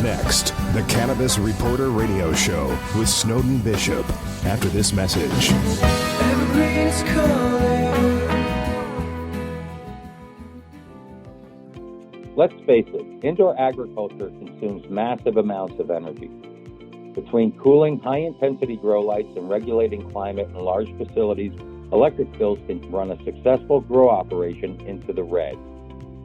Next, the Cannabis Reporter Radio Show with Snowden Bishop. After this message. Evergreen's calling. Let's face it, indoor agriculture consumes massive amounts of energy. Between cooling high-intensity grow lights and regulating climate in large facilities, electric bills can run a successful grow operation into the red.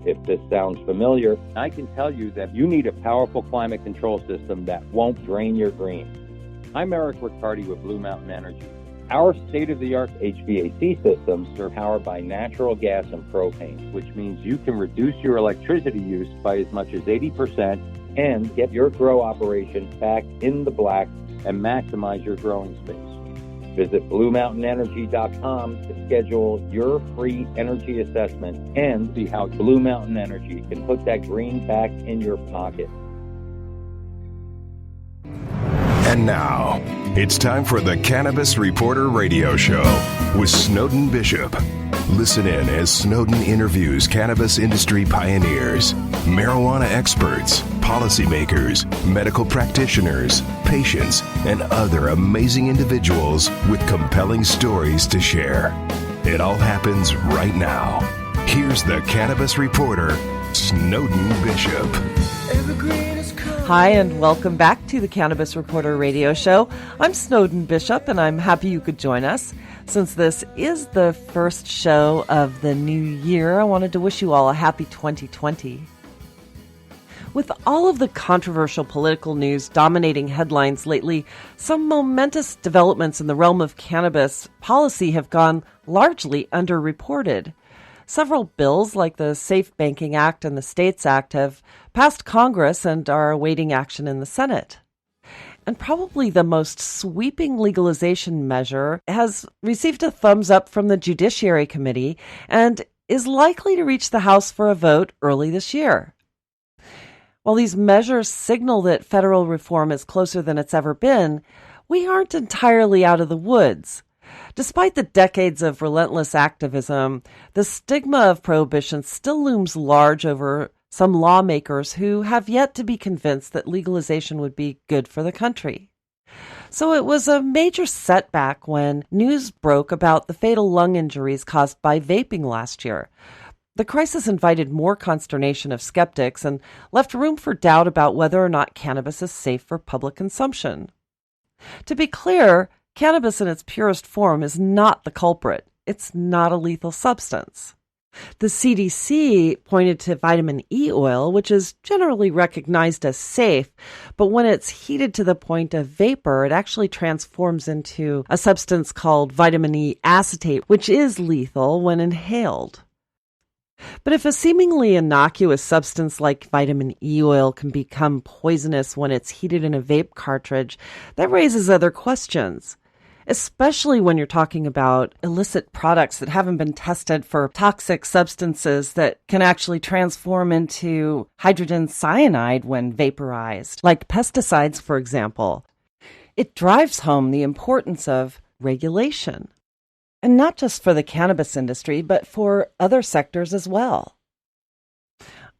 If this sounds familiar, I can tell you that you need a powerful climate control system that won't drain your green. I'm Eric Riccardi with Blue Mountain Energy. Our state-of-the-art HVAC systems are powered by natural gas and propane, which means you can reduce your electricity use by as much as 80% and get your grow operation back in the black and maximize your growing space. Visit BlueMountainEnergy.com to schedule your free energy assessment and see how Blue Mountain Energy can put that green back in your pocket. And now, it's time for the Cannabis Reporter Radio Show with Snowden Bishop. Listen in as Snowden interviews cannabis industry pioneers, marijuana experts, policymakers, medical practitioners, patients, and other amazing individuals with compelling stories to share. It all happens right now. Here's the Cannabis Reporter, Snowden Bishop. Hi, and welcome back to the Cannabis Reporter Radio Show. I'm Snowden Bishop, and I'm happy you could join us. Since this is the first show of the new year, I wanted to wish you all a happy 2020. With all of the controversial political news dominating headlines lately, some momentous developments in the realm of cannabis policy have gone largely underreported. Several bills, like the Safe Banking Act and the States Act, have passed Congress and are awaiting action in the Senate. And probably the most sweeping legalization measure has received a thumbs up from the Judiciary Committee and is likely to reach the House for a vote early this year. While these measures signal that federal reform is closer than it's ever been, we aren't entirely out of the woods. Despite the decades of relentless activism, the stigma of prohibition still looms large over some lawmakers who have yet to be convinced that legalization would be good for the country. So it was a major setback when news broke about the fatal lung injuries caused by vaping last year. The crisis invited more consternation of skeptics and left room for doubt about whether or not cannabis is safe for public consumption. To be clear, cannabis in its purest form is not the culprit. It's not a lethal substance. The CDC pointed to vitamin E oil, which is generally recognized as safe, but when it's heated to the point of vapor, it actually transforms into a substance called vitamin E acetate, which is lethal when inhaled. But if a seemingly innocuous substance like vitamin E oil can become poisonous when it's heated in a vape cartridge, that raises other questions. Especially when you're talking about illicit products that haven't been tested for toxic substances that can actually transform into hydrogen cyanide when vaporized, like pesticides, for example. It drives home the importance of regulation, and not just for the cannabis industry, but for other sectors as well.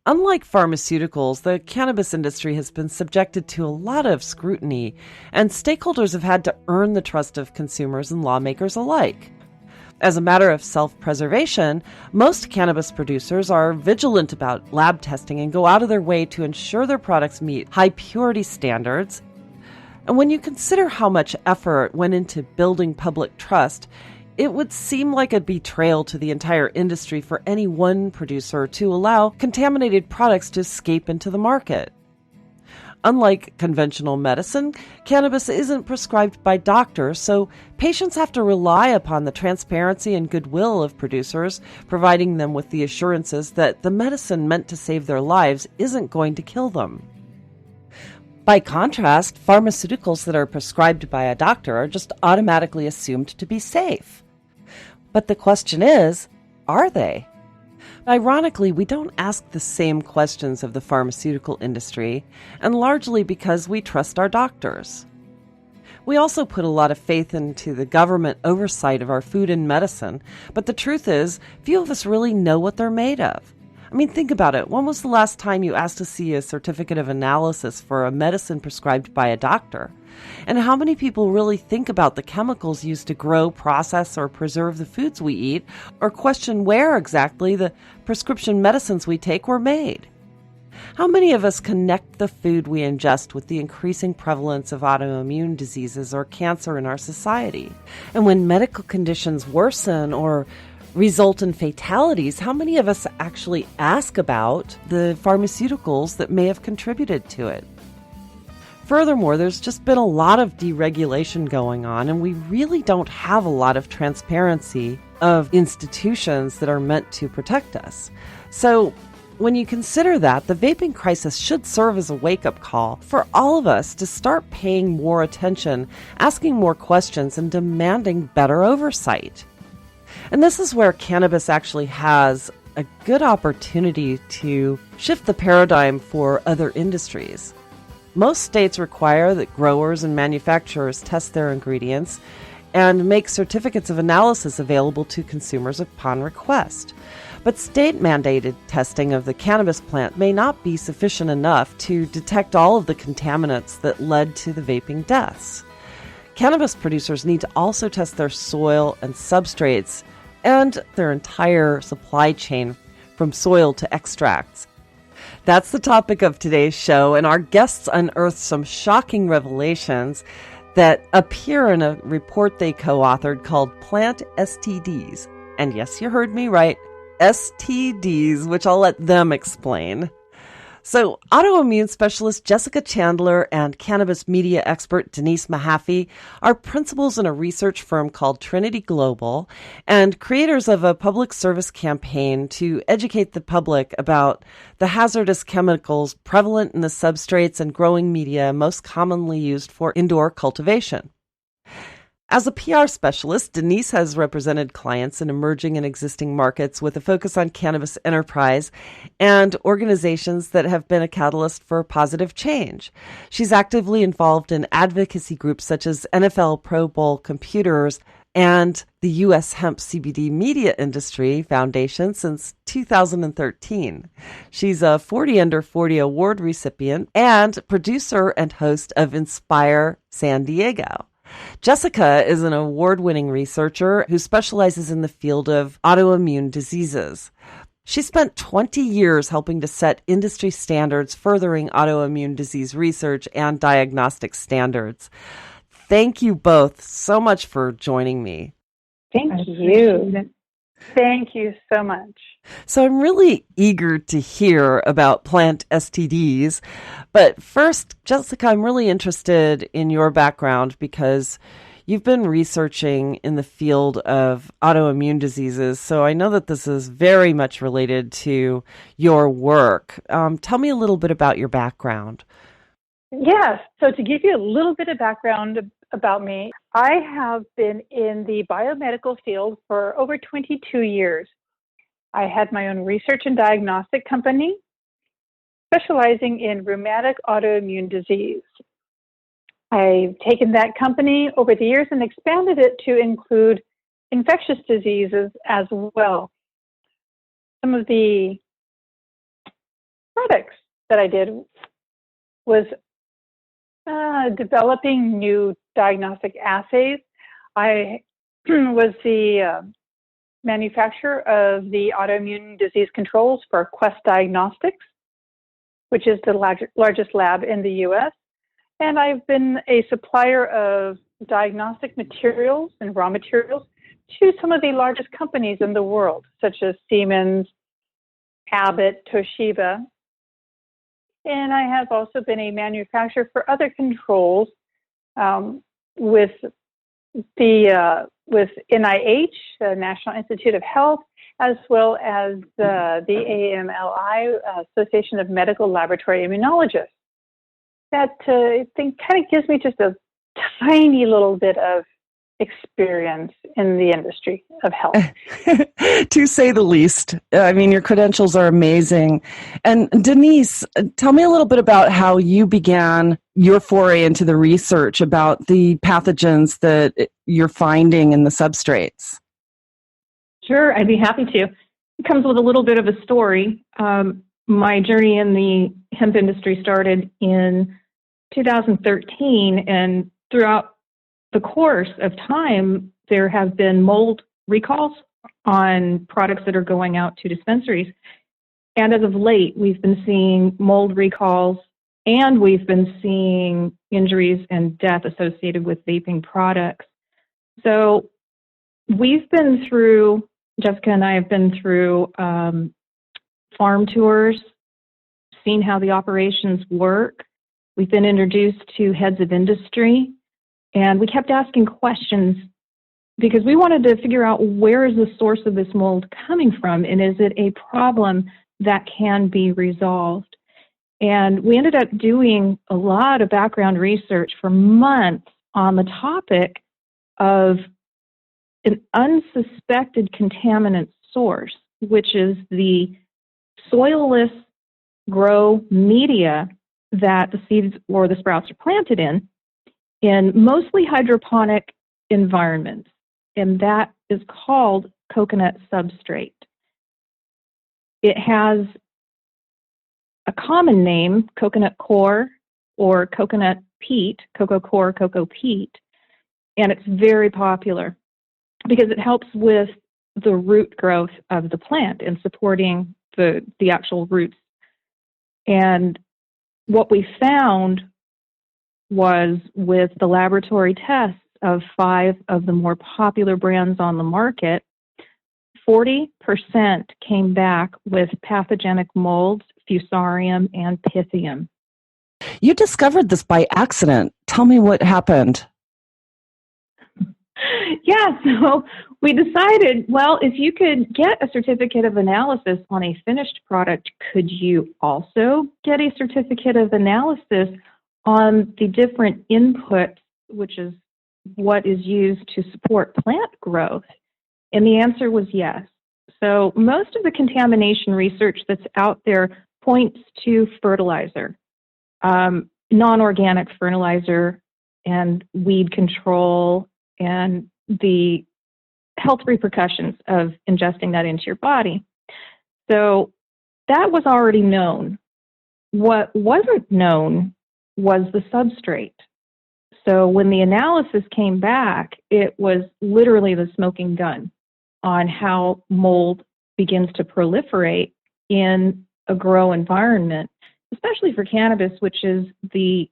Unlike pharmaceuticals, the cannabis industry has been subjected to a lot of scrutiny, and stakeholders have had to earn the trust of consumers and lawmakers alike. As a matter of self-preservation, most cannabis producers are vigilant about lab testing and go out of their way to ensure their products meet high purity standards. And when you consider how much effort went into building public trust, it would seem like a betrayal to the entire industry for any one producer to allow contaminated products to escape into the market. Unlike conventional medicine, cannabis isn't prescribed by doctors, so patients have to rely upon the transparency and goodwill of producers, providing them with the assurances that the medicine meant to save their lives isn't going to kill them. By contrast, pharmaceuticals that are prescribed by a doctor are just automatically assumed to be safe. But the question is, are they? Ironically, we don't ask the same questions of the pharmaceutical industry, and largely because we trust our doctors. We also put a lot of faith into the government oversight of our food and medicine, but the truth is, few of us really know what they're made of. I mean, think about it. When was the last time you asked to see a certificate of analysis for a medicine prescribed by a doctor? And how many people really think about the chemicals used to grow, process, or preserve the foods we eat, or question where exactly the prescription medicines we take were made? How many of us connect the food we ingest with the increasing prevalence of autoimmune diseases or cancer in our society? And when medical conditions worsen or result in fatalities, how many of us actually ask about the pharmaceuticals that may have contributed to it? Furthermore, there's just been a lot of deregulation going on, and we really don't have a lot of transparency of institutions that are meant to protect us. So when you consider that, the vaping crisis should serve as a wake-up call for all of us to start paying more attention, asking more questions, and demanding better oversight. And this is where cannabis actually has a good opportunity to shift the paradigm for other industries. Most states require that growers and manufacturers test their ingredients and make certificates of analysis available to consumers upon request. But state-mandated testing of the cannabis plant may not be sufficient enough to detect all of the contaminants that led to the vaping deaths. Cannabis producers need to also test their soil and substrates and their entire supply chain from soil to extracts. That's the topic of today's show, and our guests unearthed some shocking revelations that appear in a report they co-authored called Plant STDs. And yes, you heard me right, STDs, which I'll let them explain. So, autoimmune specialist Jessica Chandler and cannabis media expert Denise Mahaffey are principals in a research firm called Trinity Global and creators of a public service campaign to educate the public about the hazardous chemicals prevalent in the substrates and growing media most commonly used for indoor cultivation. As a PR specialist, Denise has represented clients in emerging and existing markets with a focus on cannabis enterprise and organizations that have been a catalyst for positive change. She's actively involved in advocacy groups such as NFL Pro Bowl Computers and the U.S. Hemp CBD Media Industry Foundation since 2013. She's a 40 Under 40 award recipient and producer and host of Inspire San Diego. Jessica is an award-winning researcher who specializes in the field of autoimmune diseases. She spent 20 years helping to set industry standards furthering autoimmune disease research and diagnostic standards. Thank you both so much for joining me. Thank you. Thank you so much. So I'm really eager to hear about plant STDs. But first, Jessica, I'm really interested in your background because you've been researching in the field of autoimmune diseases. So I know that this is very much related to your work. Tell me a little bit about your background. Yes. So to give you a little bit of background about me, I have been in the biomedical field for over 22 years. I had my own research and diagnostic company specializing in rheumatic autoimmune disease. I've taken that company over the years and expanded it to include infectious diseases as well. Some of the products that I did was developing new diagnostic assays. I was the manufacturer of the autoimmune disease controls for Quest Diagnostics, which is the largest lab in the U.S. And I've been a supplier of diagnostic materials and raw materials to some of the largest companies in the world, such as Siemens, Abbott, Toshiba. And I have also been a manufacturer for other controls with NIH, the National Institute of Health, as well as the AMLI, Association of Medical Laboratory Immunologists. That I think kind of gives me just a tiny little bit of experience in the industry of health. To say the least. I mean, your credentials are amazing. And Denise, tell me a little bit about how you began your foray into the research about the pathogens that you're finding in the substrates. Sure, I'd be happy to. comes with a little bit of a story. My journey in the hemp industry started in 2013, and throughout the course of time, there have been mold recalls on products that are going out to dispensaries. And as of late, we've been seeing mold recalls, and we've been seeing injuries and death associated with vaping products. So we've been through, Jessica and I have been through farm tours, seen how the operations work. We've been introduced to heads of industry, and we kept asking questions because we wanted to figure out where is the source of this mold coming from, and is it a problem that can be resolved? And we ended up doing a lot of background research for months on the topic of an unsuspected contaminant source, which is the soilless grow media that the seeds or the sprouts are planted in mostly hydroponic environments, and that is called coconut substrate. It has a common name, coconut coir or coconut peat, cocoa coir, cocoa peat, and it's very popular because it helps with the root growth of the plant and supporting the actual roots. And what we found was, with the laboratory tests of 5 of the more popular brands on the market, 40% came back with pathogenic molds, fusarium, and pythium. You discovered this by accident. Tell me what happened. Yeah, so we decided, well, if you could get a certificate of analysis on a finished product, could you also get a certificate of analysis on the different inputs, which is what is used to support plant growth? And the answer was yes. So most of the contamination research that's out there points to fertilizer, non-organic fertilizer, and weed control, and the health repercussions of ingesting that into your body. So that was already known. What wasn't known was the substrate. So when the analysis came back, it was literally the smoking gun on how mold begins to proliferate in a grow environment, especially for cannabis, which is the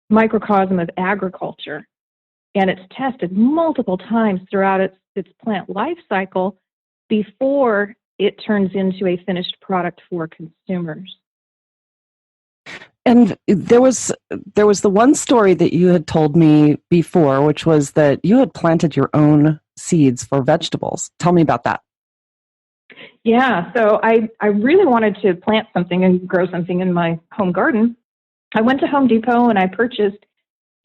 microcosm of agriculture. And it's tested multiple times throughout its plant life cycle before it turns into a finished product for consumers. And there was the one story that you had told me before, which was that you had planted your own seeds for vegetables. Tell me about that. Yeah, so I really wanted to plant something and grow something in my home garden. I went to Home Depot and I purchased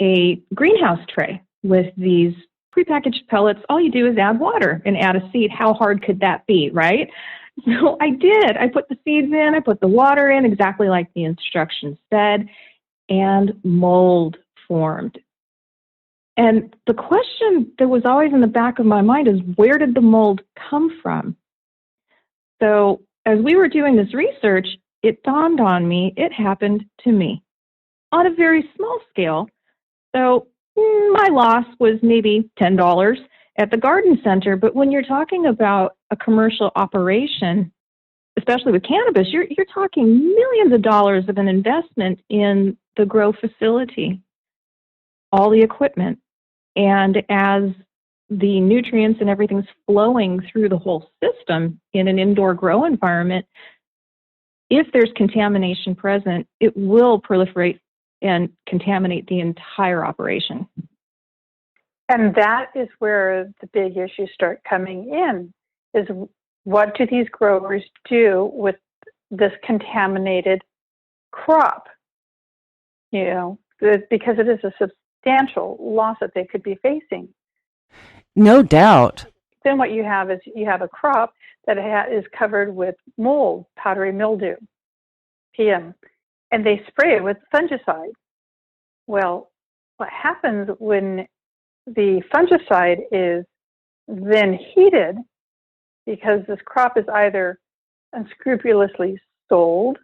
a greenhouse tray with these prepackaged pellets. All you do is add water and add a seed. How hard could that be, right? So I did. I put the seeds in, I put the water in exactly like the instructions said, and mold formed. And the question that was always in the back of my mind is, where did the mold come from? So as we were doing this research, it dawned on me it happened to me on a very small scale. So my loss was maybe $10 at the garden center, but when you're talking about a commercial operation, especially with cannabis, you're talking millions of dollars of an investment in the grow facility, all the equipment. And as the nutrients and everything's flowing through the whole system in an indoor grow environment, if there's contamination present, it will proliferate and contaminate the entire operation. And that is where the big issues start coming in, is what do these growers do with this contaminated crop? You know, because it is a substantial loss that they could be facing. No doubt. Then what you have is you have a crop that is covered with mold, powdery mildew, PM, and they spray it with fungicide. Well, what happens when the fungicide is then heated because this crop is either unscrupulously sold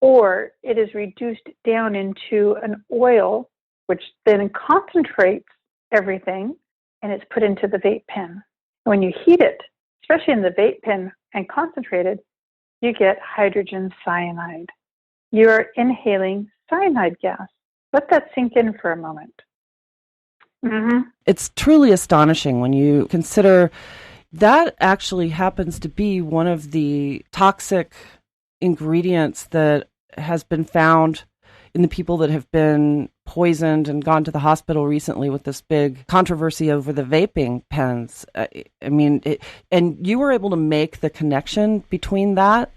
or it is reduced down into an oil, which then concentrates everything and it's put into the vape pen. When you heat it, especially in the vape pen and concentrated, you get hydrogen cyanide. You are inhaling cyanide gas. Let that sink in for a moment. Mm-hmm. It's truly astonishing when you consider that actually happens to be one of the toxic ingredients that has been found in the people that have been poisoned and gone to the hospital recently with this big controversy over the vaping pens. And you were able to make the connection between that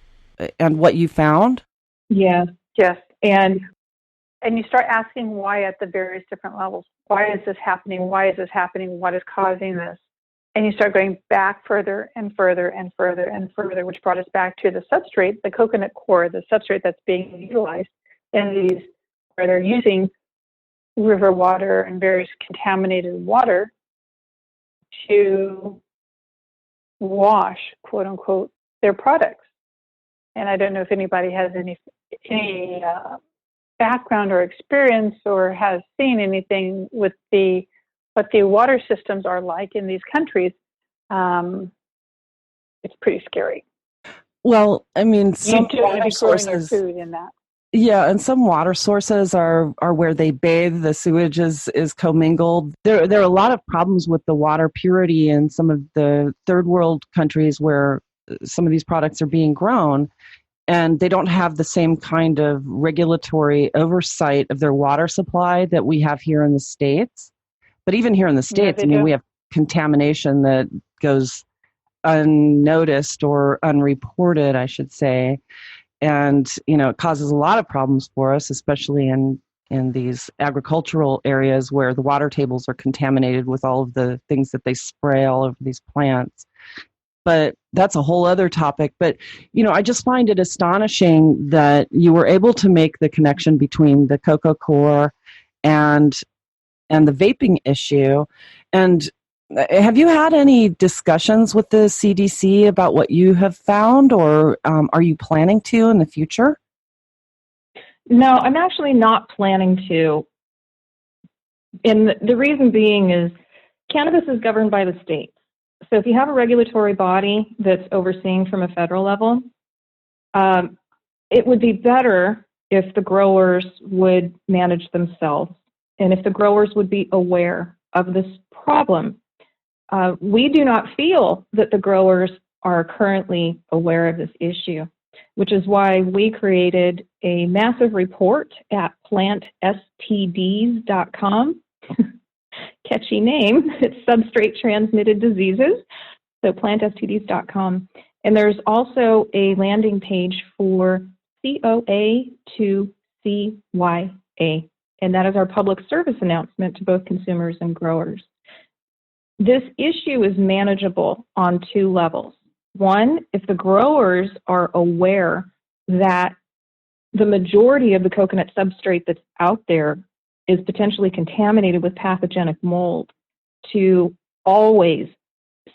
and what you found? Yes. And you start asking why at the various different levels. Why is this happening? Why is this happening? What is causing this? And you start going back further and further and further and further, which brought us back to the substrate, the coconut core, the substrate that's being utilized in these, where they're using river water and various contaminated water to wash, quote unquote, their products. And I don't know if anybody has any background or experience or has seen anything with what the water systems are like in these countries. It's pretty scary. Well, I mean, some water sources, your food in that. Yeah, and some water sources are where they bathe. The sewage is commingled. There are a lot of problems with the water purity in some of the third world countries where some of these products are being grown, and they don't have the same kind of regulatory oversight of their water supply that we have here in the States. But even here in the States, we have contamination that goes unnoticed or unreported, I should say. And, it causes a lot of problems for us, especially in these agricultural areas where the water tables are contaminated with all of the things that they spray all over these plants. But that's a whole other topic. But, I just find it astonishing that you were able to make the connection between the cocoa core and the vaping issue. And have you had any discussions with the CDC about what you have found, or are you planning to in the future? No, I'm actually not planning to. And the reason being is cannabis is governed by the states. So if you have a regulatory body that's overseeing from a federal level, it would be better if the growers would manage themselves and if the growers would be aware of this problem. We do not feel that the growers are currently aware of this issue, which is why we created a massive report at plantstds.com. Catchy name. It's substrate transmitted diseases. So plantstds.com. And there's also a landing page for COA to CYA. And that is our public service announcement to both consumers and growers. This issue is manageable on two levels. One, if the growers are aware that the majority of the coconut substrate that's out there is potentially contaminated with pathogenic mold, to always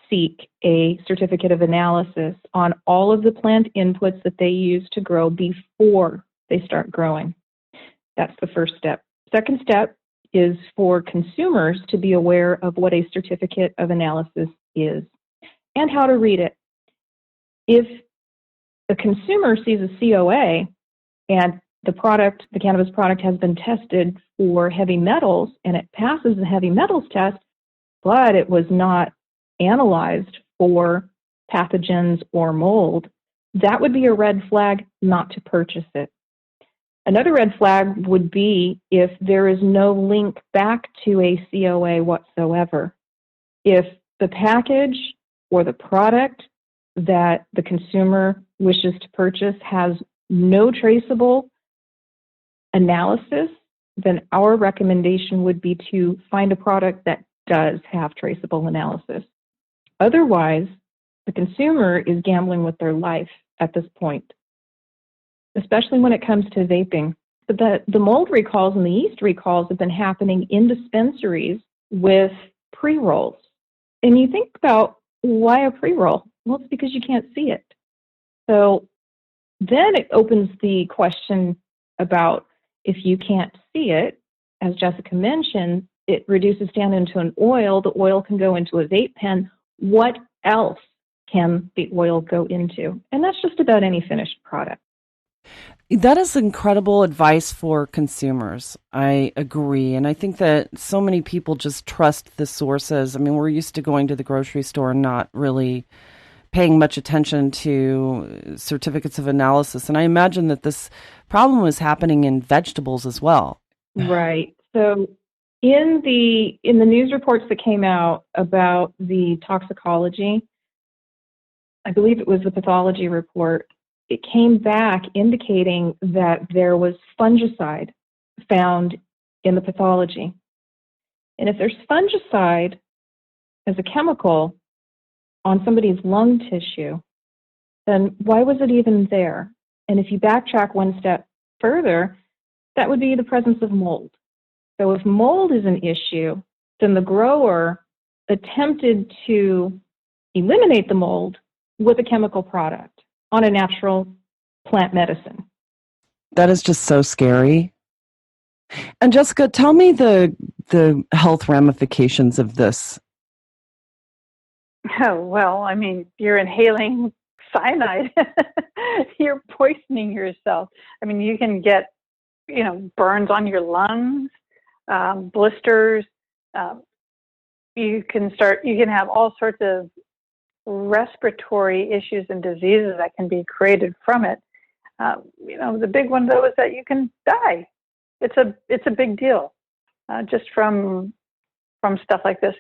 seek a certificate of analysis on all of the plant inputs that they use to grow before they start growing. That's the first step. Second step is for consumers to be aware of what a certificate of analysis is and how to read it. If the consumer sees a COA and the cannabis product has been tested for heavy metals and it passes the heavy metals test, but it was not analyzed for pathogens or mold, that would be a red flag not to purchase it. Another red flag would be if there is no link back to a COA whatsoever. If the package or the product that the consumer wishes to purchase has no traceable analysis, then our recommendation would be to find a product that does have traceable analysis. Otherwise, the consumer is gambling with their life at this point, especially when it comes to vaping. But the mold recalls and the yeast recalls have been happening in dispensaries with pre-rolls. And you think about, why a pre-roll? Well, it's because you can't see it. So then it opens the question about if you can't see it, as Jessica mentioned, it reduces down into an oil. The oil can go into a vape pen. What else can the oil go into? And that's just about any finished product. That is incredible advice for consumers. I agree. And I think that so many people just trust the sources. I mean, we're used to going to the grocery store and not really paying much attention to certificates of analysis. And I imagine that this problem is happening in vegetables as well. Right. So in the news reports that came out about the toxicology, I believe it was the pathology report, it came back indicating that there was fungicide found in the pathology. And if there's fungicide as a chemical on somebody's lung tissue, then why was it even there? And if you backtrack one step further, that would be the presence of mold. So if mold is an issue, then the grower attempted to eliminate the mold with a chemical product on a natural plant medicine. That is just so scary. And Jessica, tell me the health ramifications of this. Oh, well, I mean, you're inhaling cyanide. You're poisoning yourself. I mean, you can get, burns on your lungs, blisters. You can have all sorts of respiratory issues and diseases that can be created from it. The big one though is that you can die. It's a big deal, just from stuff like this.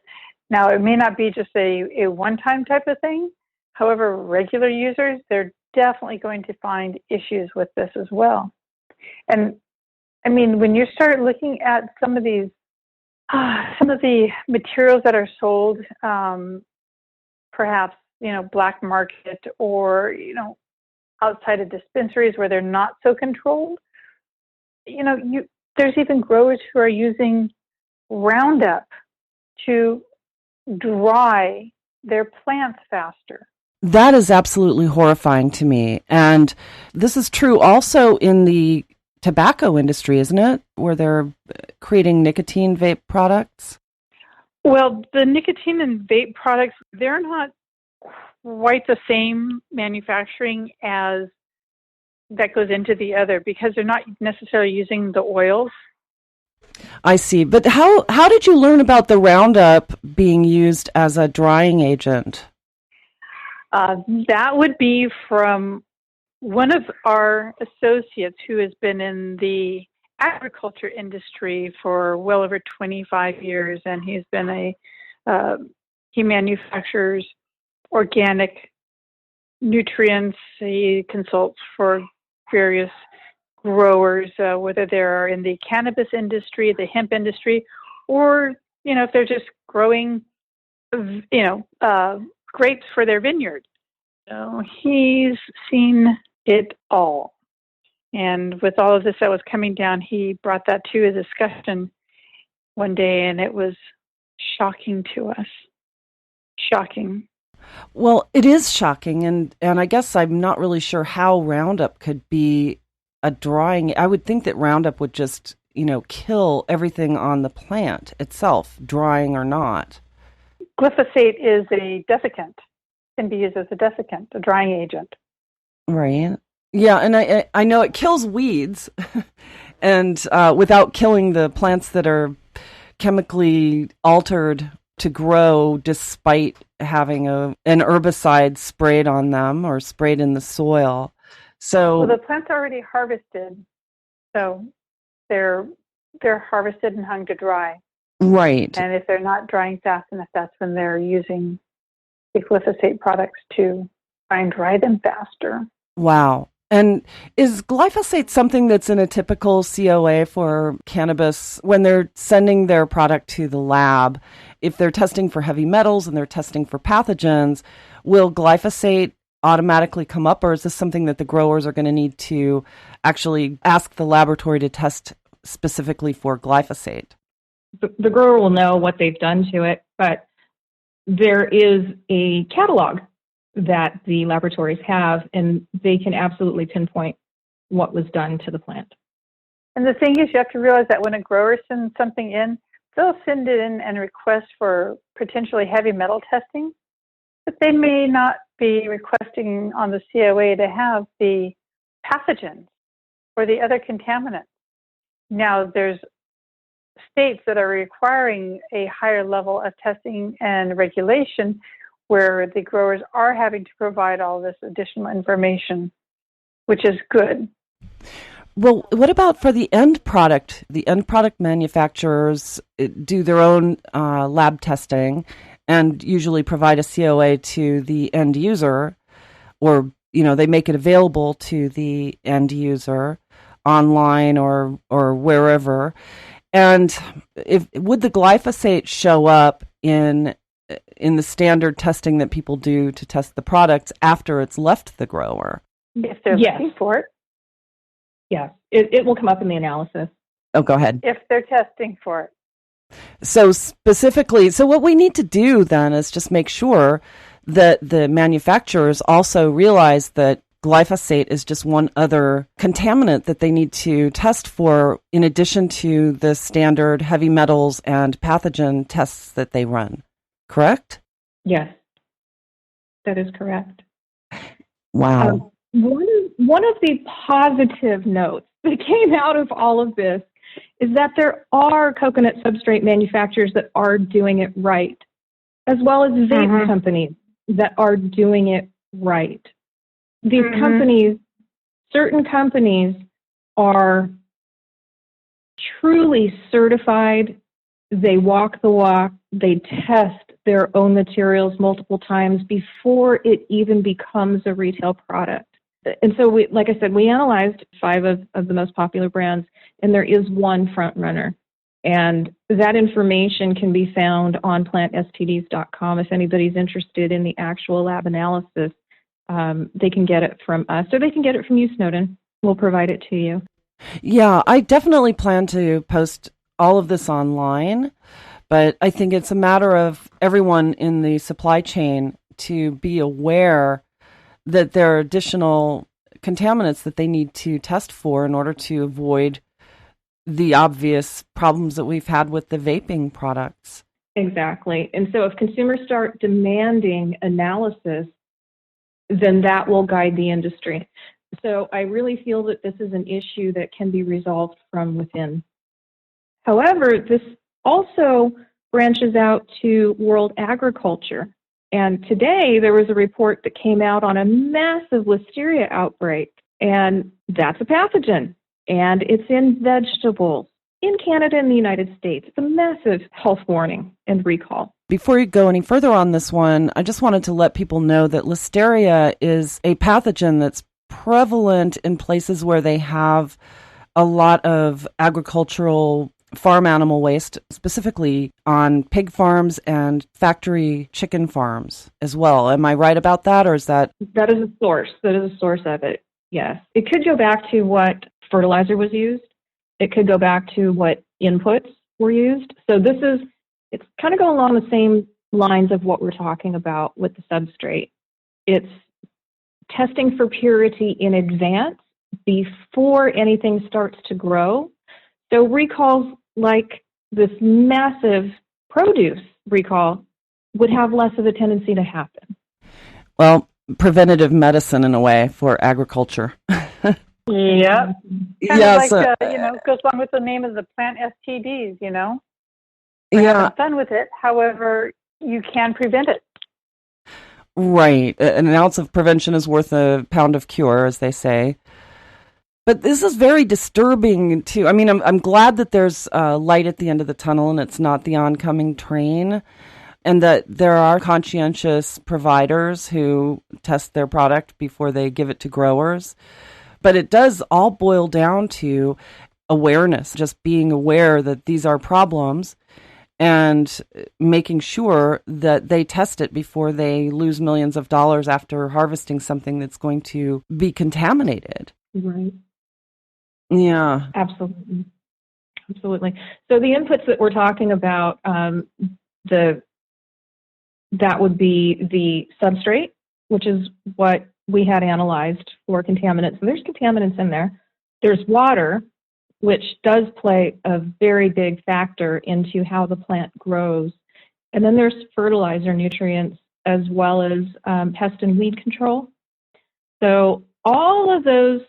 Now, it may not be just a one-time type of thing. However, regular users, they're definitely going to find issues with this as well. And I mean, when you start looking at some of the materials that are sold, perhaps, black market or, outside of dispensaries where they're not so controlled, there's even growers who are using Roundup to dry their plants faster. That is absolutely horrifying to me. And this is true also in the tobacco industry, isn't it? Where they're creating nicotine vape products? Well, the nicotine and vape products, they're not quite the same manufacturing as that goes into the other because they're not necessarily using the oils. I see. But how did you learn about the Roundup being used as a drying agent? That would be from one of our associates who has been in the agriculture industry for well over 25 years, and he's been he manufactures organic nutrients. He consults for various growers, whether they're in the cannabis industry, the hemp industry, or, if they're just growing, grapes for their vineyard. So he's seen it all. And with all of this that was coming down, he brought that to a discussion one day, and it was shocking to us. Shocking. Well, it is shocking, and I guess I'm not really sure how Roundup could be a drying. I would think that Roundup would just, kill everything on the plant itself, drying or not. Glyphosate is a desiccant, can be used as a desiccant, a drying agent. Right. Yeah, and I know it kills weeds, and without killing the plants that are chemically altered to grow despite having an herbicide sprayed on them or sprayed in the soil. So the plants are already harvested, so they're harvested and hung to dry. Right. And if they're not drying fast enough, that's when they're using the glyphosate products to try and dry them faster. Wow. And is glyphosate something that's in a typical COA for cannabis when they're sending their product to the lab? If they're testing for heavy metals and they're testing for pathogens, will glyphosate automatically come up, or is this something that the growers are going to need to actually ask the laboratory to test specifically for glyphosate? The grower will know what they've done to it, but there is a catalog that the laboratories have, and they can absolutely pinpoint what was done to the plant. And the thing is, you have to realize that when a grower sends something in, they'll send it in and request for potentially heavy metal testing, but they may not be requesting on the COA to have the pathogens or the other contaminants. Now, there's states that are requiring a higher level of testing and regulation where the growers are having to provide all this additional information, which is good. Well, what about for the end product? The end product manufacturers do their own lab testing and usually provide a COA to the end user, or they make it available to the end user online or wherever. And would the glyphosate show up in the standard testing that people do to test the products after it's left the grower? If they're looking for it. Yes, it will come up in the analysis. Oh, go ahead. If they're testing for it. So specifically, what we need to do then is just make sure that the manufacturers also realize that glyphosate is just one other contaminant that they need to test for in addition to the standard heavy metals and pathogen tests that they run. Correct? Yes, that is correct. Wow. One of the positive notes that came out of all of this is that there are coconut substrate manufacturers that are doing it right, as well as vape companies that are doing it right. These companies, certain companies, are truly certified. They walk the walk. They test their own materials multiple times before it even becomes a retail product. And so, like I said, we analyzed 5 of the most popular brands, and there is one front runner. And that information can be found on plantstds.com. If anybody's interested in the actual lab analysis, they can get it from us, or they can get it from you, Snowden. We'll provide it to you. Yeah, I definitely plan to post all of this online, but I think it's a matter of everyone in the supply chain to be aware that there are additional contaminants that they need to test for in order to avoid the obvious problems that we've had with the vaping products. Exactly. And so if consumers start demanding analysis, then that will guide the industry. So I really feel that this is an issue that can be resolved from within. However, this also branches out to world agriculture. And today there was a report that came out on a massive listeria outbreak, and that's a pathogen, and it's in vegetables in Canada and the United States. It's a massive health warning and recall. Before you go any further on this one, I just wanted to let people know that listeria is a pathogen that's prevalent in places where they have a lot of agricultural farm animal waste, specifically on pig farms and factory chicken farms as well. Am I right about that, or is that? That is a source. That is a source of it, yes. It could go back to what fertilizer was used. It could go back to what inputs were used. So it's kind of going along the same lines of what we're talking about with the substrate. It's testing for purity in advance before anything starts to grow. So recalls like this massive produce recall would have less of a tendency to happen. Well, preventative medicine in a way for agriculture. Yep. Kind Yes, of like, it goes along with the name of the plant STDs, We're yeah, having fun with it. However, you can prevent it. right. An ounce of prevention is worth a pound of cure, as they say. But this is very disturbing, too. I mean, I'm glad that there's light at the end of the tunnel and it's not the oncoming train, and that there are conscientious providers who test their product before they give it to growers. But it does all boil down to awareness, just being aware that these are problems and making sure that they test it before they lose millions of dollars after harvesting something that's going to be contaminated. Right. Yeah. Absolutely. So the inputs that we're talking about, that would be the substrate, which is what we had analyzed for contaminants. And there's contaminants in there. There's water, which does play a very big factor into how the plant grows. And then there's fertilizer nutrients as well as pest and weed control. So all of those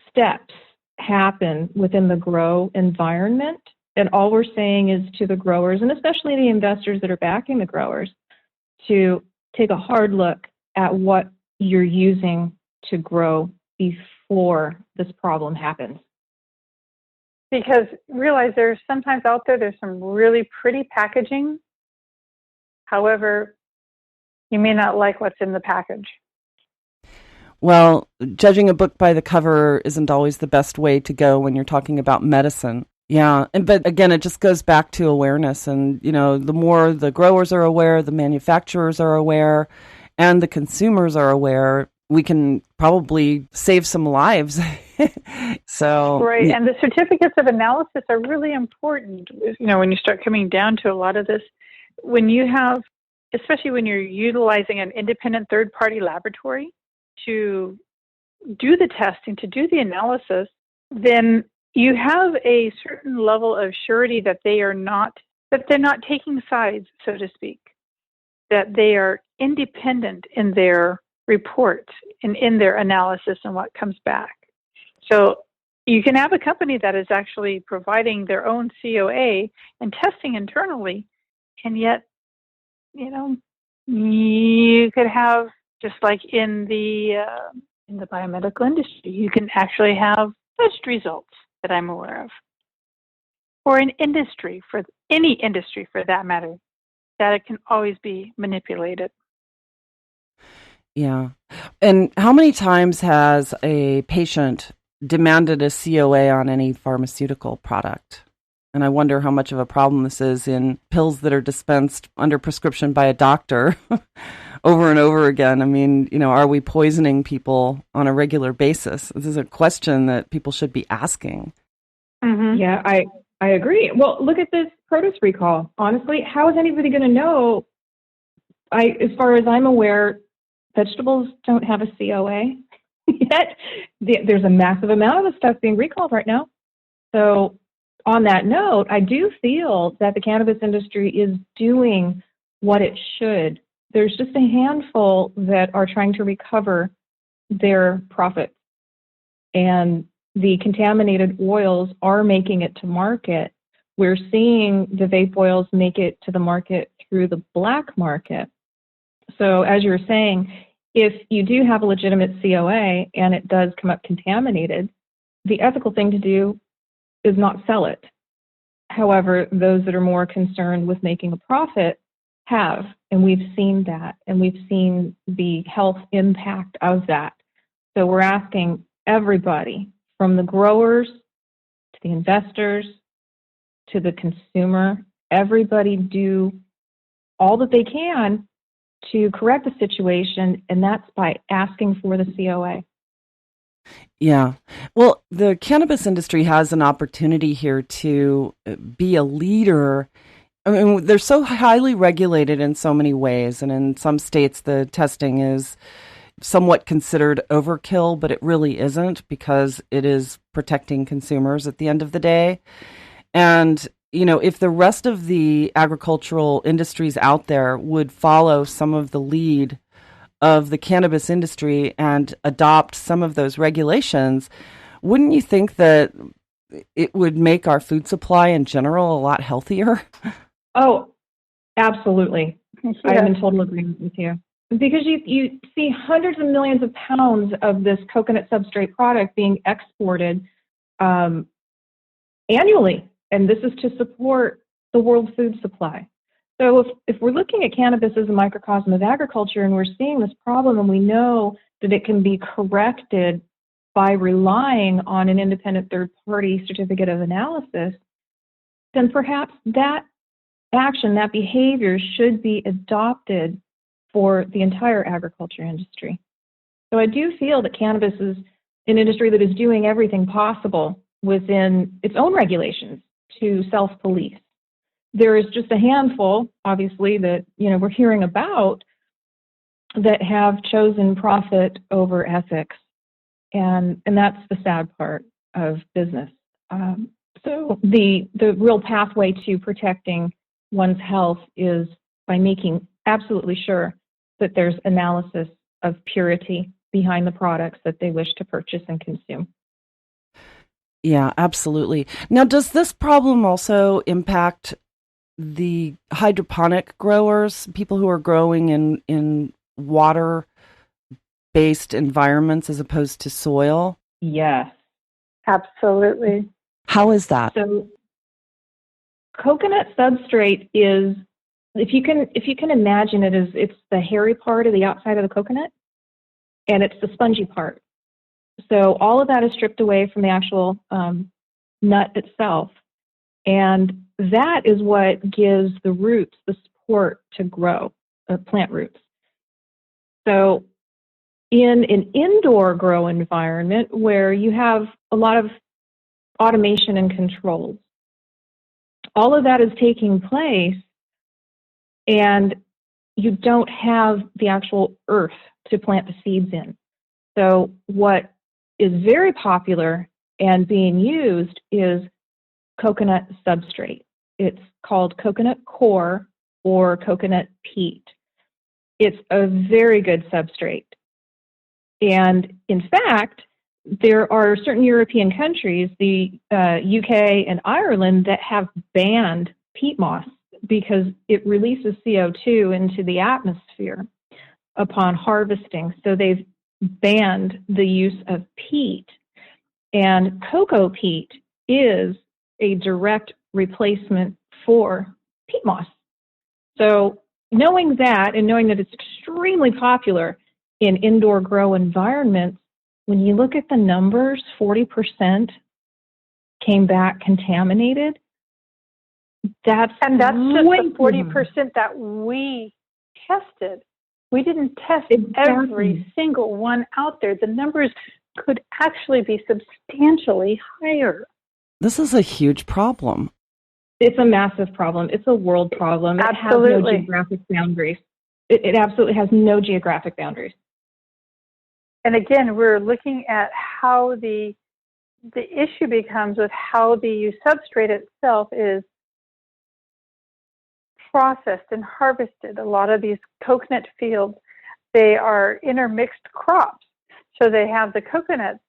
steps happen within the grow environment. And all we're saying is to the growers, and especially the investors that are backing the growers, to take a hard look at what you're using to grow before this problem happens. Because realize there's sometimes out there's some really pretty packaging. However, you may not like what's in the package. Well, judging a book by the cover isn't always the best way to go when you're talking about medicine. Yeah, but again, it just goes back to awareness. And, the more the growers are aware, the manufacturers are aware, and the consumers are aware, we can probably save some lives. So right, and the certificates of analysis are really important. When you start coming down to a lot of this, when you have, especially when you're utilizing an independent third-party laboratory to do the testing, to do the analysis, then you have a certain level of surety that they're not taking sides, so to speak, that they are independent in their report and in their analysis and what comes back. So you can have a company that is actually providing their own COA and testing internally, and yet, you could have, just like in the biomedical industry, you can actually have test results that I'm aware of, or an industry, for any industry for that matter, that it can always be manipulated. Yeah. And how many times has a patient demanded a COA on any pharmaceutical product? And I wonder how much of a problem this is in pills that are dispensed under prescription by a doctor over and over again. I mean, are we poisoning people on a regular basis? This is a question that people should be asking. Mm-hmm. Yeah, I agree. Well, look at this produce recall. Honestly, how is anybody going to know? As far as I'm aware, vegetables don't have a COA yet. There's a massive amount of the stuff being recalled right now. So on that note, I do feel that the cannabis industry is doing what it should. There's just a handful that are trying to recover their profits. And the contaminated oils are making it to market. We're seeing the vape oils make it to the market through the black market. So as you're saying, if you do have a legitimate COA and it does come up contaminated, the ethical thing to do is not sell it. However, those that are more concerned with making a profit have, and we've seen that, and we've seen the health impact of that. So we're asking everybody, from the growers to the investors to the consumer, everybody do all that they can to correct the situation, and that's by asking for the COA. Yeah. Well, the cannabis industry has an opportunity here to be a leader. I mean, they're so highly regulated in so many ways, and in some states the testing is somewhat considered overkill, but it really isn't, because it is protecting consumers at the end of the day. And if the rest of the agricultural industries out there would follow some of the lead of the cannabis industry and adopt some of those regulations, wouldn't you think that it would make our food supply in general a lot healthier? Oh, absolutely. Yeah. I'm in total agreement with you. Because you see hundreds of millions of pounds of this coconut substrate product being exported annually. And this is to support the world food supply. So if we're looking at cannabis as a microcosm of agriculture, and we're seeing this problem, and we know that it can be corrected by relying on an independent third-party certificate of analysis, then perhaps that action, that behavior should be adopted for the entire agriculture industry. So I do feel that cannabis is an industry that is doing everything possible within its own regulations to self-police. There is just a handful, obviously, that we're hearing about, that have chosen profit over ethics, and that's the sad part of business. So the real pathway to protecting one's health is by making absolutely sure that there's analysis of purity behind the products that they wish to purchase and consume. Yeah, absolutely. Now, does this problem also impact the hydroponic growers, people who are growing in water-based environments as opposed to soil? Yes. Absolutely. How is that? So coconut substrate is, if you can imagine it, as it's the hairy part of the outside of the coconut, and it's the spongy part. So all of that is stripped away from the actual nut itself, and that is what gives the roots the support to grow, plant roots. So in an indoor grow environment where you have a lot of automation and controls, all of that is taking place, and you don't have the actual earth to plant the seeds in. So what is very popular and being used is coconut substrate. It's called coconut coir or coconut peat. It's a very good substrate. And in fact, there are certain European countries, the UK and Ireland, that have banned peat moss because it releases CO2 into the atmosphere upon harvesting. So they've banned the use of peat. And cocoa peat is a direct replacement for peat moss. So knowing that, and knowing that it's extremely popular in indoor grow environments, when you look at the numbers, 40% came back contaminated. That's just the 40% that we tested. We didn't test every single one out there. The numbers could actually be substantially higher. This is a huge problem. It's a massive problem. It's a world problem. Absolutely. It has no geographic boundaries. It absolutely has no geographic boundaries. And again, we're looking at how the issue becomes with how the substrate itself is processed and harvested. A lot of these coconut fields, they are intermixed crops. So they have the coconuts,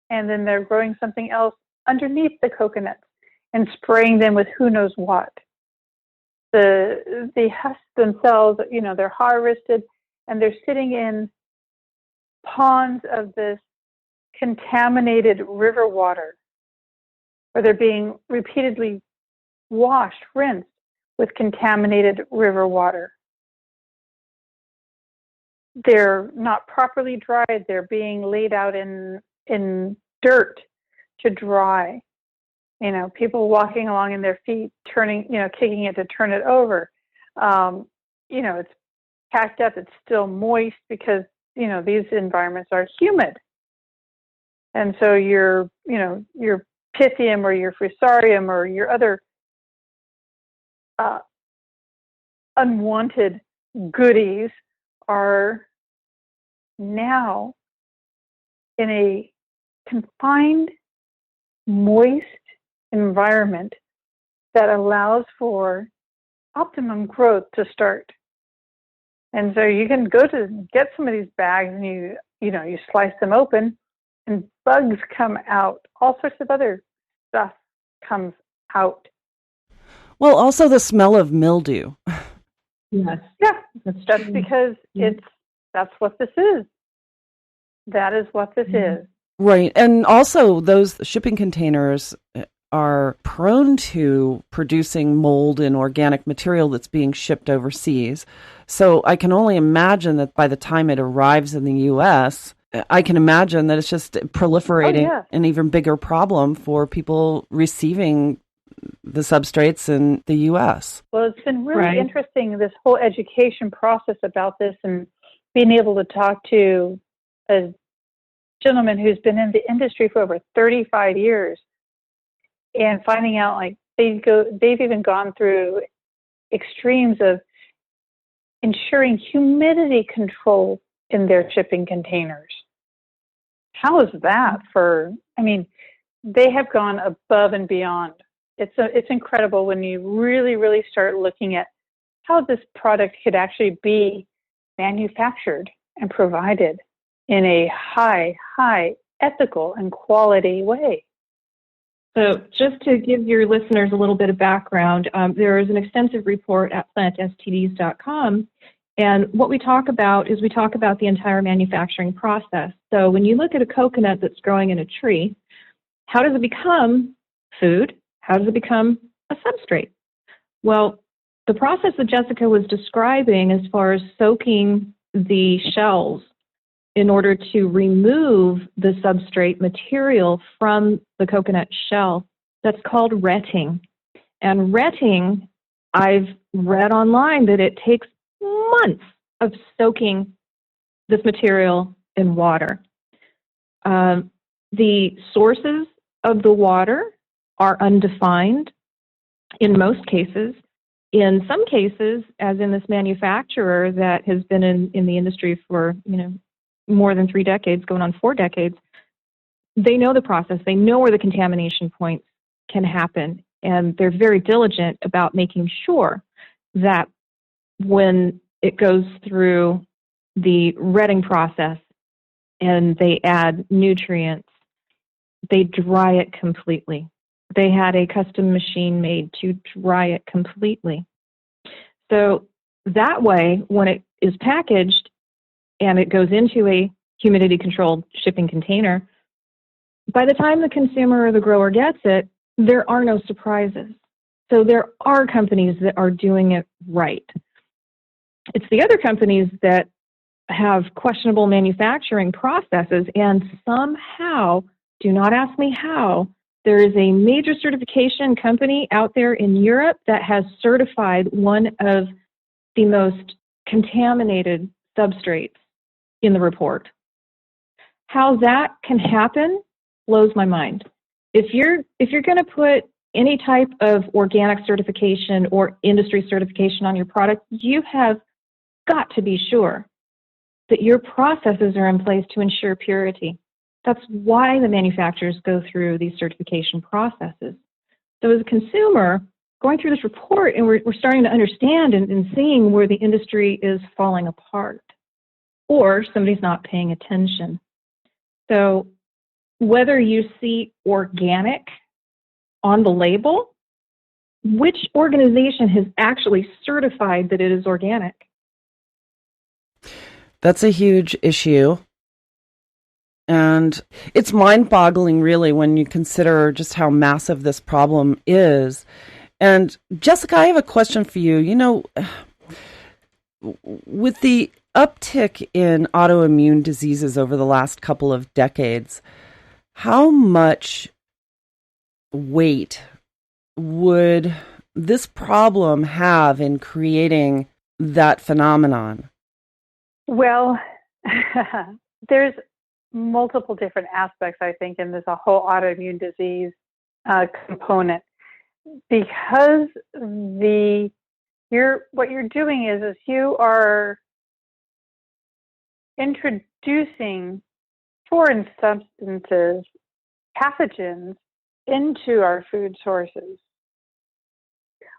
and then they're growing something else underneath the coconuts and spraying them with who knows what. The husks themselves, they're harvested, and they're sitting in ponds of this contaminated river water, where they're being repeatedly washed, rinsed with contaminated river water. They're not properly dried. They're being laid out in dirt to dry. People walking along in their feet, turning, kicking it to turn it over. It's packed up. It's still moist because, these environments are humid. And so your Pythium or your Fusarium or your other unwanted goodies are now in a confined, moist environment that allows for optimum growth to start. And so you can go to get some of these bags and you slice them open and bugs come out. All sorts of other stuff comes out. Well, also the smell of mildew. Yes. Yeah, that's because that's what this is. That is what this is. Right. And also those shipping containers are prone to producing mold and organic material that's being shipped overseas. So I can only imagine that by the time it arrives in the U.S., I can imagine that it's just proliferating an even bigger problem for people receiving the substrates in the U.S. Well, it's been really interesting, this whole education process about this, and being able to talk to a gentleman who's been in the industry for over 35 years and finding out they've even gone through extremes of ensuring humidity control in their shipping containers. How is that they have gone above and beyond. It's incredible when you really, really start looking at how this product could actually be manufactured and provided in a high ethical and quality way. So just to give your listeners a little bit of background, there is an extensive report at plantstds.com. And what we talk about is the entire manufacturing process. So when you look at a coconut that's growing in a tree, how does it become food? How does it become a substrate? Well, the process that Jessica was describing as far as soaking the shells in order to remove the substrate material from the coconut shell, that's called retting. And retting, I've read online that it takes months of soaking this material in water. The sources of the water are undefined in most cases. In some cases, as in this manufacturer that has been in the industry for more than 3 decades, going on 4 decades, they know the process. They know where the contamination points can happen, and they're very diligent about making sure that when it goes through the retting process and they add nutrients, they dry it completely. They had a custom machine made to dry it completely. So that way, when it is packaged and it goes into a humidity-controlled shipping container, by the time the consumer or the grower gets it, there are no surprises. So there are companies that are doing it right. It's the other companies that have questionable manufacturing processes, and somehow, do not ask me how, there is a major certification company out there in Europe that has certified one of the most contaminated substrates in the report. How that can happen blows my mind. If you're going to put any type of organic certification or industry certification on your product, you have got to be sure that your processes are in place to ensure purity. That's why the manufacturers go through these certification processes. So as a consumer, going through this report, and we're starting to understand and seeing where the industry is falling apart, or somebody's not paying attention. So whether you see organic on the label, which organization has actually certified that it is organic? That's a huge issue. And it's mind-boggling, really, when you consider just how massive this problem is. And Jessica, I have a question for you. With the uptick in autoimmune diseases over the last couple of decades, how much weight would this problem have in creating that phenomenon? Well, there's multiple different aspects, I think, in this whole autoimmune disease component, because what you're doing is you are introducing foreign substances, pathogens, into our food sources,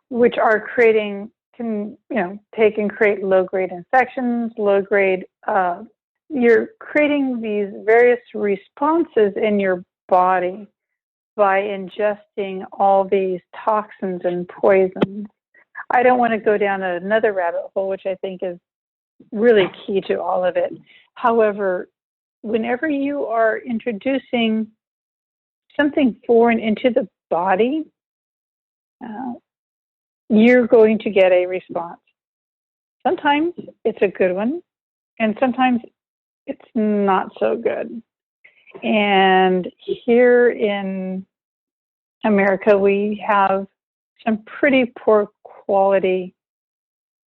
which are create low-grade infections, low-grade. You're creating these various responses in your body by ingesting all these toxins and poisons. I don't want to go down another rabbit hole, which I think is really key to all of it. However, whenever you are introducing something foreign into the body, you're going to get a response. Sometimes it's a good one, and sometimes it's not so good. And here in America, we have some pretty poor quality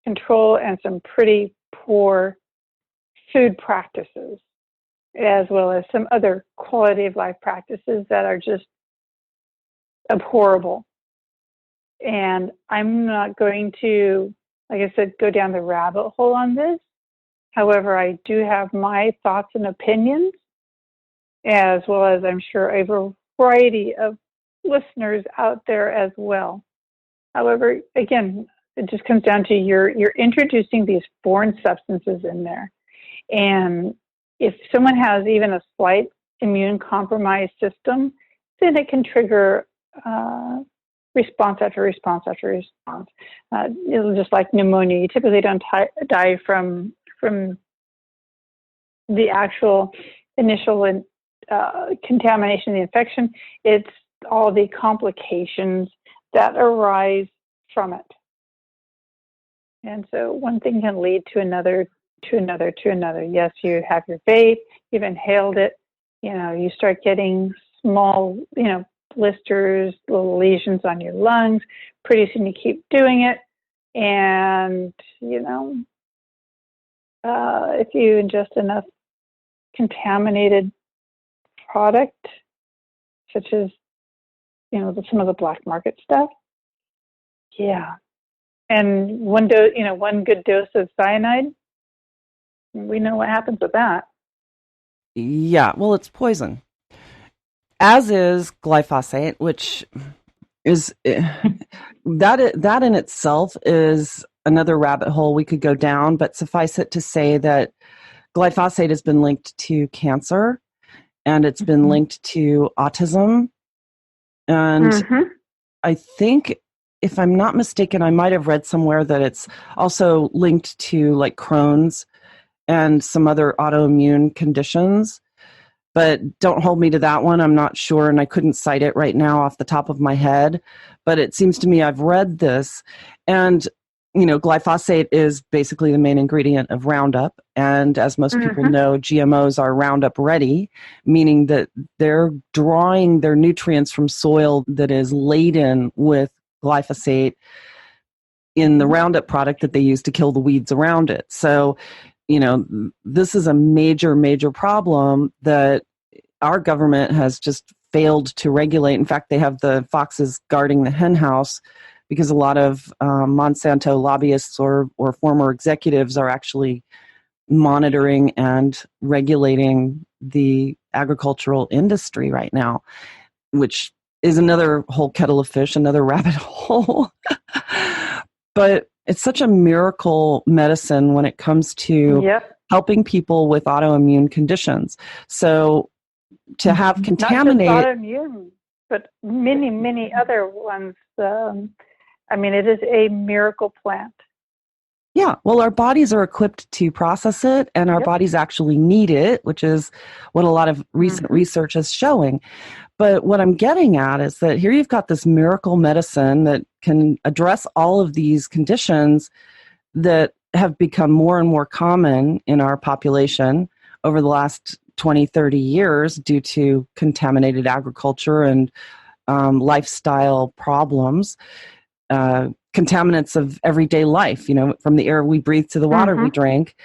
control and some pretty poor food practices, as well as some other quality of life practices that are just abhorrible. And I'm not going to like I said, go down the rabbit hole on this. However, I do have my thoughts and opinions, as well as I'm sure a variety of listeners out there as well. However, again, it just comes down to you're introducing these foreign substances in there. And if someone has even a slight immune compromised system, then it can trigger response after response after response. It'll just like pneumonia. You typically don't die from the actual initial contamination, the infection. It's all the complications that arise from it. And so one thing can lead to another, to another, to another. Yes, you have your vape, you've inhaled it, you start getting small, blisters, little lesions on your lungs. Pretty soon you keep doing it. And, if you ingest enough contaminated product, such as, some of the black market stuff, yeah. And one good dose of cyanide, we know what happens with that. Yeah, well, it's poison. As is glyphosate, which is that in itself is another rabbit hole we could go down. But suffice it to say that glyphosate has been linked to cancer, and it's been linked to autism, and I think, if I'm not mistaken, I might have read somewhere that it's also linked to like Crohn's and some other autoimmune conditions. But don't hold me to that one. I'm not sure, and I couldn't cite it right now off the top of my head. But it seems to me I've read this. And, glyphosate is basically the main ingredient of Roundup. And as most people know, GMOs are Roundup ready, meaning that they're drawing their nutrients from soil that is laden with glyphosate in the Roundup product that they use to kill the weeds around it. So, this is a major, major problem that our government has just failed to regulate. In fact, they have the foxes guarding the hen house because a lot of Monsanto lobbyists or former executives are actually monitoring and regulating the agricultural industry right now, which is another whole kettle of fish, another rabbit hole. But it's such a miracle medicine when it comes to helping people with autoimmune conditions. So to have contaminated... Not just autoimmune, but many, many other ones. It is a miracle plant. Yeah, well, our bodies are equipped to process it, and our bodies actually need it, which is what a lot of recent research is showing. But what I'm getting at is that here you've got this miracle medicine that can address all of these conditions that have become more and more common in our population over the last 20, 30 years due to contaminated agriculture and lifestyle problems, contaminants of everyday life, from the air we breathe to the water we drink.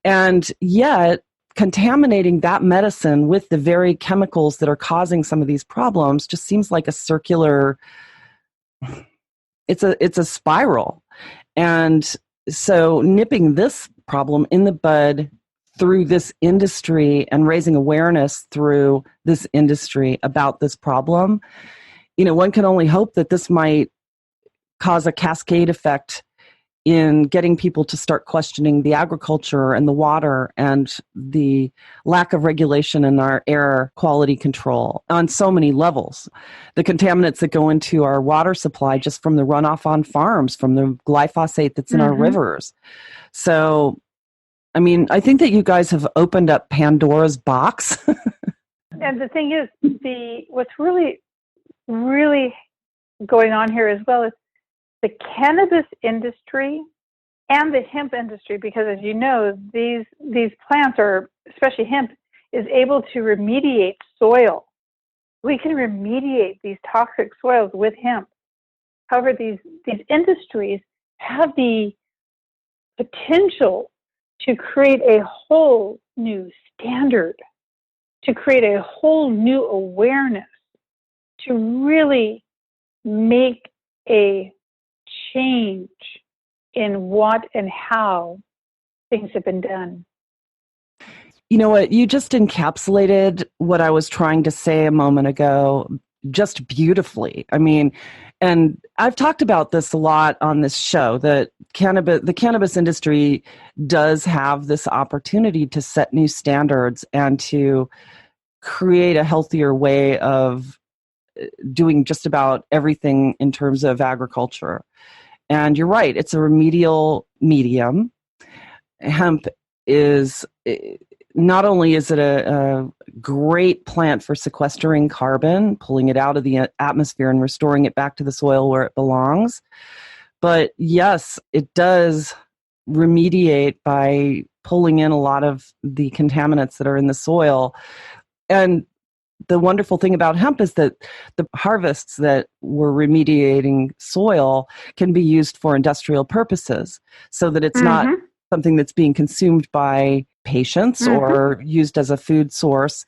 And yet, contaminating that medicine with the very chemicals that are causing some of these problems just seems like a circular, it's a spiral. And so nipping this problem in the bud through this industry and raising awareness through this industry about this problem, one can only hope that this might cause a cascade effect in getting people to start questioning the agriculture and the water and the lack of regulation in our air quality control on so many levels. The contaminants that go into our water supply just from the runoff on farms, from the glyphosate that's in our rivers. So, I think that you guys have opened up Pandora's box. And the thing is, what's really, really going on here as well is the cannabis industry and the hemp industry, because as you know, these plants are, especially hemp, is able to remediate soil. We can remediate these toxic soils with hemp. However, these industries have the potential to create a whole new standard, to create a whole new awareness, to really make a change in what and how things have been done. You know what? You just encapsulated what I was trying to say a moment ago just beautifully. I mean, and I've talked about this a lot on this show, that the cannabis industry does have this opportunity to set new standards and to create a healthier way of doing just about everything in terms of agriculture. And you're right, it's a remedial medium. Hemp is, not only is it a great plant for sequestering carbon, pulling it out of the atmosphere and restoring it back to the soil where it belongs, but yes, it does remediate by pulling in a lot of the contaminants that are in the soil. And the wonderful thing about hemp is that the harvests that were remediating soil can be used for industrial purposes, so that it's not something that's being consumed by patients or used as a food source.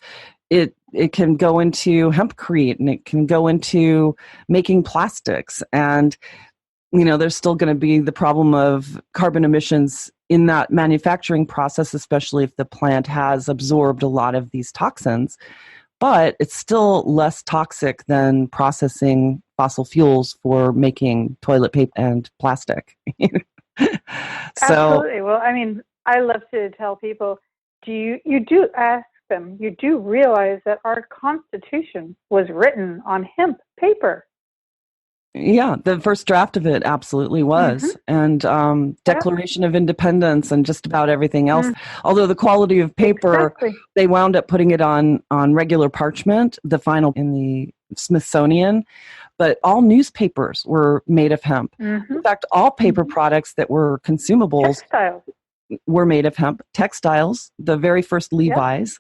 It can go into hempcrete, and it can go into making plastics. And, you know, there's still going to be the problem of carbon emissions in that manufacturing process, especially if the plant has absorbed a lot of these toxins. But it's still less toxic than processing fossil fuels for making toilet paper and plastic. Absolutely. Well, I mean, I love to tell people, you do ask them, you do realize that our Constitution was written on hemp paper. Yeah, the first draft of it absolutely was. And Declaration of Independence and just about everything else. Although the quality of paper, they wound up putting it on regular parchment, the final in the Smithsonian. But all newspapers were made of hemp. In fact, all paper products that were consumables were made of hemp. Textiles, the very first Levi's,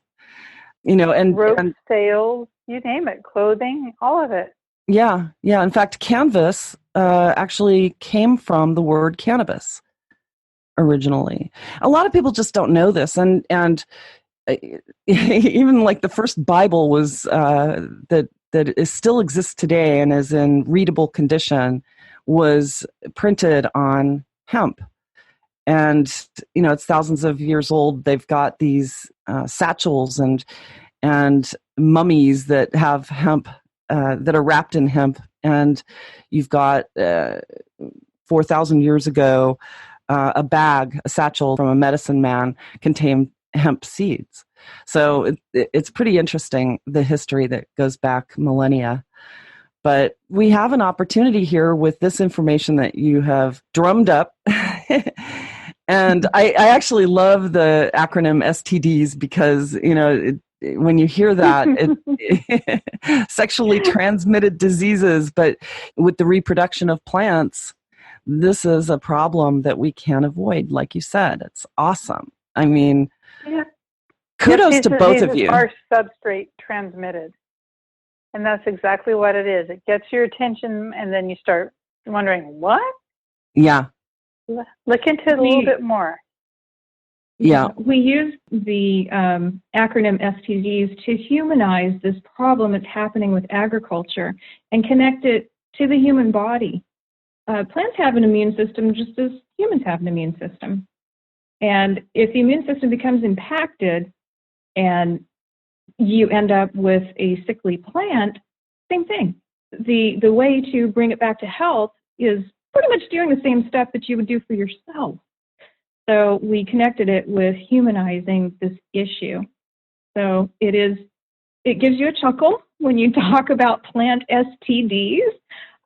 you know, and rope, sails, you name it, clothing, all of it. Yeah. In fact, canvas actually came from the word cannabis originally. A lot of people just don't know this, and even like the first Bible was that still exists today and is in readable condition was printed on hemp. And, you know, it's thousands of years old. They've got these satchels and mummies that have hemp, that are wrapped in hemp. And you've got 4,000 years ago, a satchel from a medicine man contained hemp seeds. So it's pretty interesting, the history that goes back millennia. But we have an opportunity here with this information that you have drummed up. And I actually love the acronym STDs because, you know, when you hear that, sexually transmitted diseases, but with the reproduction of plants, this is a problem that we can't avoid. Like you said, it's awesome. I mean, kudos to both of you. Are substrate transmitted. And that's exactly what it is. It gets your attention, and then you start wondering, what? Yeah. Look into it a little bit more. Yeah. We use the acronym STDs to humanize this problem that's happening with agriculture and connect it to the human body. Plants have an immune system just as humans have an immune system. And if the immune system becomes impacted and you end up with a sickly plant, same thing. The way to bring it back to health is pretty much doing the same stuff that you would do for yourself. So we connected it with humanizing this issue. So it gives you a chuckle when you talk about plant STDs,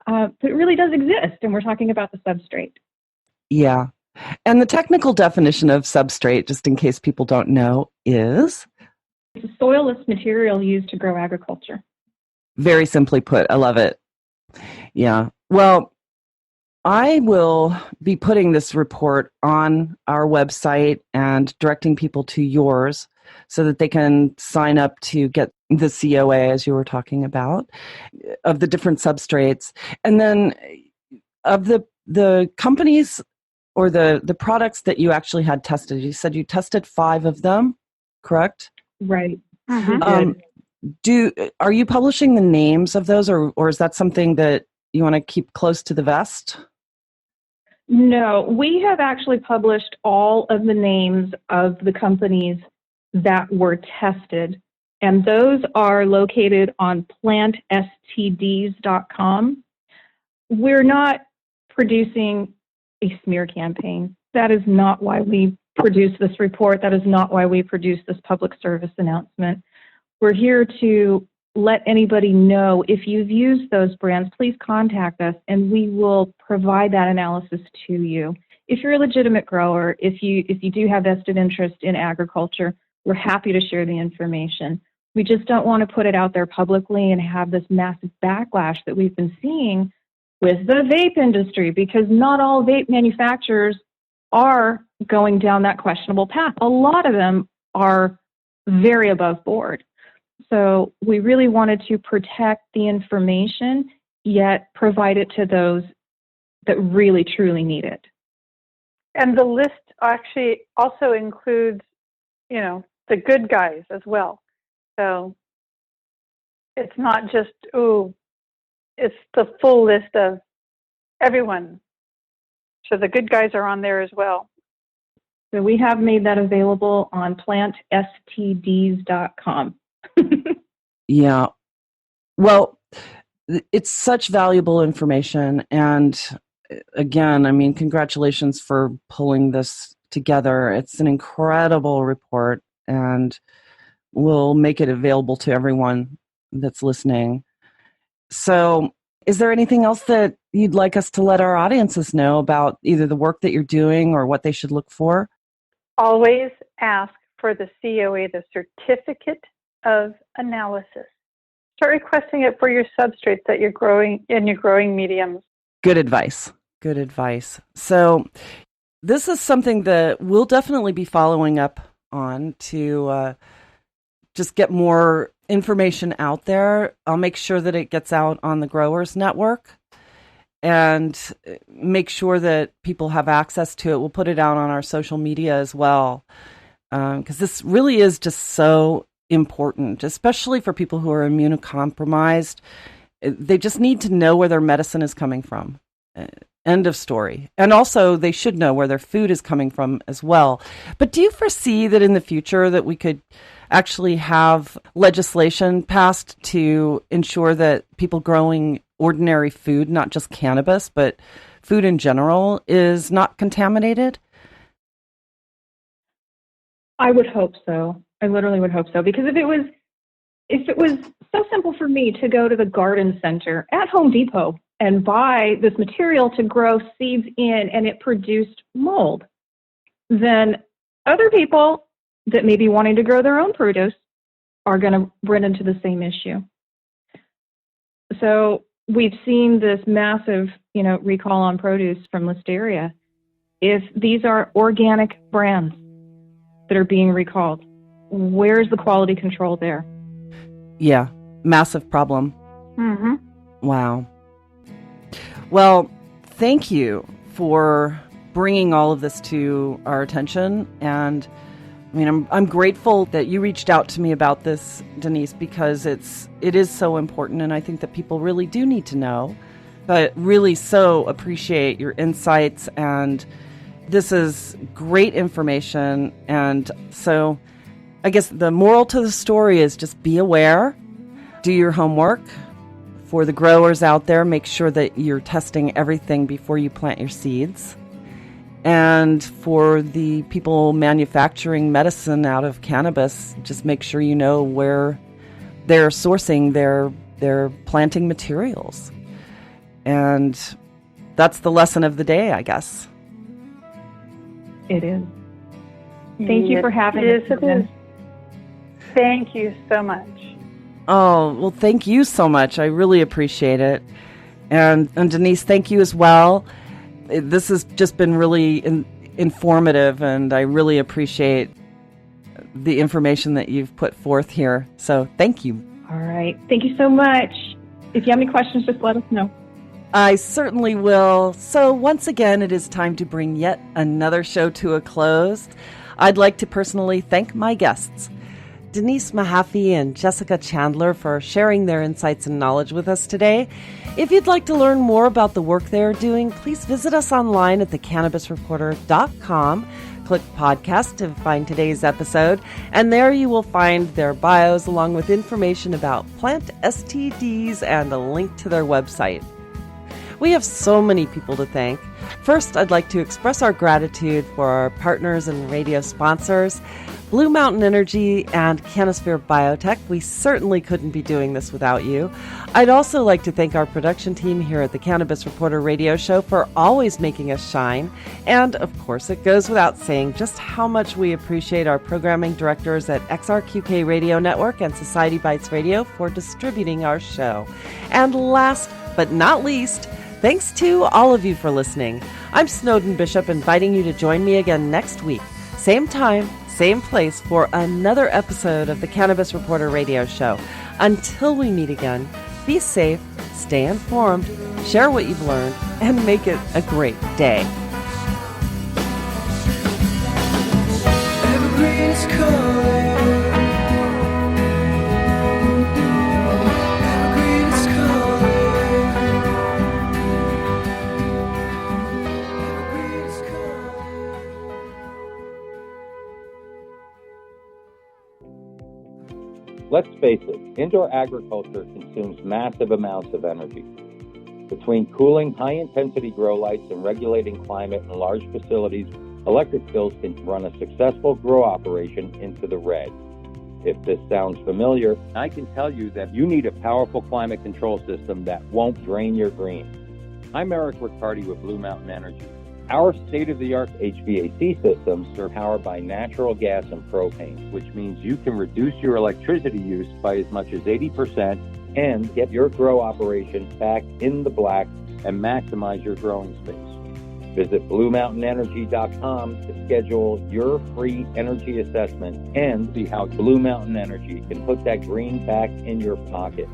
but it really does exist, and we're talking about the substrate. Yeah. And the technical definition of substrate, just in case people don't know, is? It's a soilless material used to grow agriculture. Very simply put. I love it. Yeah. Well, I will be putting this report on our website and directing people to yours so that they can sign up to get the COA, as you were talking about, of the different substrates. And then of the companies or the products that you actually had tested. You said you tested 5 of them, correct? Right. Are you publishing the names of those, or is that something that you want to keep close to the vest? No, we have actually published all of the names of the companies that were tested, and those are located on plantstds.com. We're not producing a smear campaign. That is not why we produce this report. That is not why we produce this public service announcement. We're here to let anybody know if you've used those brands, please contact us and we will provide that analysis to you. If you're a legitimate grower, if you do have vested interest in agriculture, we're happy to share the information. We just don't want to put it out there publicly and have this massive backlash that we've been seeing with the vape industry, because not all vape manufacturers are going down that questionable path. A lot of them are very above board. So we really wanted to protect the information, yet provide it to those that really, truly need it. And the list actually also includes, the good guys as well. So it's not just, it's the full list of everyone. So the good guys are on there as well. So we have made that available on plantstds.com. Yeah. Well, it's such valuable information. And again, I mean, congratulations for pulling this together. It's an incredible report, and we'll make it available to everyone that's listening. So is there anything else that you'd like us to let our audiences know about either the work that you're doing or what they should look for? Always ask for the COA, the Certificate of Analysis. Start requesting it for your substrates that you're growing in your growing mediums. Good advice. Good advice. So this is something that we'll definitely be following up on to just get more information out there. I'll make sure that it gets out on the Growers Network and make sure that people have access to it. We'll put it out on our social media as well, because this really is just so important, especially for people who are immunocompromised. They just need to know where their medicine is coming from. End of story. And also they should know where their food is coming from as well. But do you foresee that in the future that we could actually have legislation passed to ensure that people growing ordinary food, not just cannabis, but food in general, is not contaminated? I would hope so. I literally would hope so, because if it was so simple for me to go to the garden center at Home Depot and buy this material to grow seeds in and it produced mold, then other people that may be wanting to grow their own produce are going to run into the same issue. So we've seen this massive, recall on produce from Listeria. If these are organic brands that are being recalled, where's the quality control there? Yeah, massive problem. Mm-hmm. Wow. Well, thank you for bringing all of this to our attention. And I mean, I'm grateful that you reached out to me about this, Denise, because it is so important, and I think that people really do need to know. But really so appreciate your insights, and this is great information. And so I guess the moral to the story is just be aware, do your homework. For the growers out there, make sure that you're testing everything before you plant your seeds. And for the people manufacturing medicine out of cannabis, just make sure you know where they're sourcing their planting materials. And that's the lesson of the day, I guess. It is. Thank you for having us. Yes, it is. Thank you so much. Oh, well, thank you so much. I really appreciate it. And Denise, thank you as well. This has just been really informative, and I really appreciate the information that you've put forth here. So thank you. All right. Thank you so much. If you have any questions, just let us know. I certainly will. So once again, it is time to bring yet another show to a close. I'd like to personally thank my guests, Denise Mahaffey and Jessica Chandler for sharing their insights and knowledge with us today. If you'd like to learn more about the work they're doing, please visit us online at CannabisRadio.com. Click podcast to find today's episode, and there you will find their bios along with information about plant STDs and a link to their website. We have so many people to thank. First, I'd like to express our gratitude for our partners and radio sponsors, Blue Mountain Energy and Canosphere Biotech. We certainly couldn't be doing this without you. I'd also like to thank our production team here at the Cannabis Reporter Radio Show for always making us shine. And, of course, it goes without saying just how much we appreciate our programming directors at XRQK Radio Network and Society Bites Radio for distributing our show. And last but not least, thanks to all of you for listening. I'm Snowden Bishop, inviting you to join me again next week. Same time, same place for another episode of the Cannabis Reporter Radio Show. Until we meet again, be safe, stay informed, share what you've learned, and make it a great day. Evergreen is calling. Evergreen is calling. Evergreen is calling. Let's face it, indoor agriculture consumes massive amounts of energy. Between cooling high-intensity grow lights and regulating climate in large facilities, electric bills can run a successful grow operation into the red. If this sounds familiar, I can tell you that you need a powerful climate control system that won't drain your green. I'm Eric Riccardi with Blue Mountain Energy. Our state-of-the-art HVAC systems are powered by natural gas and propane, which means you can reduce your electricity use by as much as 80% and get your grow operation back in the black and maximize your growing space. Visit BlueMountainEnergy.com to schedule your free energy assessment and see how Blue Mountain Energy can put that green back in your pocket.